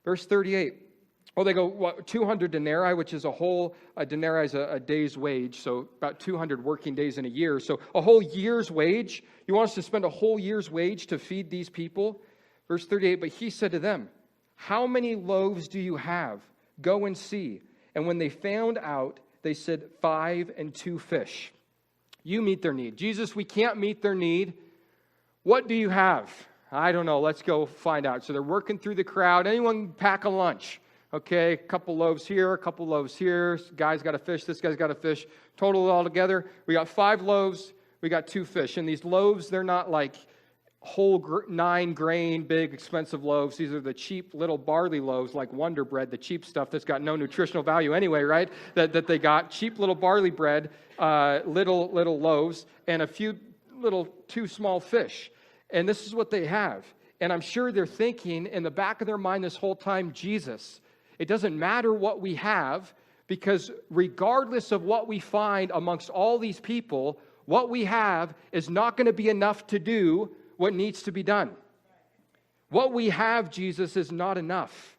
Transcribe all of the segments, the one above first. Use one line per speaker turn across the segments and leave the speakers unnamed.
Verse 38. Oh, they go, what, 200 denarii, which is a denarii is a day's wage, so about 200 working days in a year. So a whole year's wage. You want us to spend a whole year's wage to feed these people? Verse 38, but he said to them, how many loaves do you have? Go and see. And when they found out, they said, 5 and 2 fish. You meet their need. Jesus, we can't meet their need. What do you have? I don't know. Let's go find out. So they're working through the crowd. Anyone pack a lunch? Okay, a couple loaves here, a couple loaves here. Guy's got a fish, this guy's got a fish. Total all together, we got 5 loaves, we got 2 fish. And these loaves, they're not like whole 9-grain, big, expensive loaves. These are the cheap little barley loaves like Wonder Bread, the cheap stuff that's got no nutritional value anyway, right? That they got. Cheap little barley bread, little loaves, and a few little 2 small fish. And this is what they have. And I'm sure they're thinking in the back of their mind this whole time, Jesus, it doesn't matter what we have, because regardless of what we find amongst all these people, what we have is not going to be enough to do what needs to be done. What we have, Jesus, is not enough.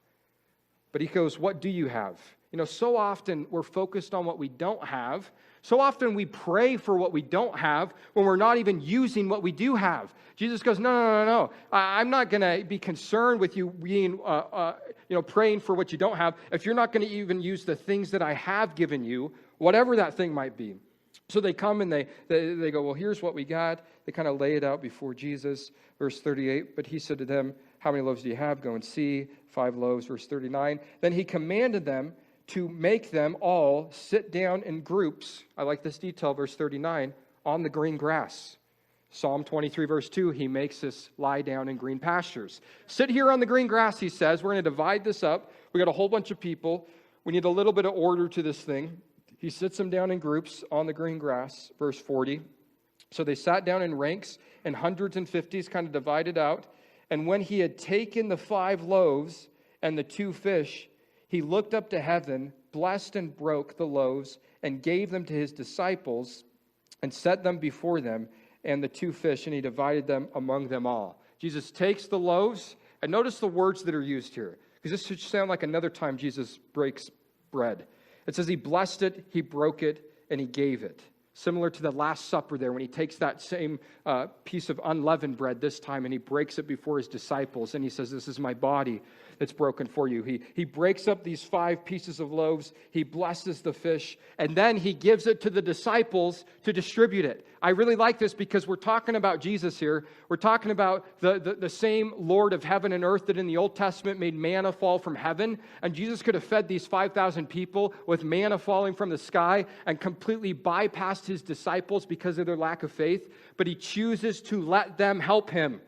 But he goes, what do you have? You know, so often we're focused on what we don't have. So often we pray for what we don't have when we're not even using what we do have. Jesus goes, no. I'm not going to be concerned with you being, praying for what you don't have if you're not going to even use the things that I have given you, whatever that thing might be. So they come and they go, well, here's what we got. They kind of lay it out before Jesus. Verse 38, but he said to them, how many loaves do you have? Go and see. 5 loaves. Verse 39, then he commanded them to make them all sit down in groups. I like this detail, verse 39, on the green grass. Psalm 23, verse 2, he makes us lie down in green pastures. Sit here on the green grass, he says. We're going to divide this up. We got a whole bunch of people. We need a little bit of order to this thing. He sits them down in groups on the green grass, verse 40. So they sat down in ranks, and hundreds and fifties, kind of divided out. And when he had taken the 5 loaves and the 2 fish, he looked up to heaven, blessed and broke the loaves, and gave them to his disciples, and set them before them, and the 2 fish, and he divided them among them all. Jesus takes the loaves, and notice the words that are used here, because this should sound like another time Jesus breaks bread. It says he blessed it, he broke it, and he gave it. Similar to the Last Supper there, when he takes that same piece of unleavened bread this time, and he breaks it before his disciples, and he says, this is my body that's broken for you. He breaks up these 5 pieces of loaves, he blesses the fish, and then he gives it to the disciples to distribute it. I really like this because we're talking about Jesus here. We're talking about the same Lord of heaven and earth that in the Old Testament made manna fall from heaven, and Jesus could have fed these 5,000 people with manna falling from the sky and completely bypassed his disciples because of their lack of faith, but he chooses to let them help him.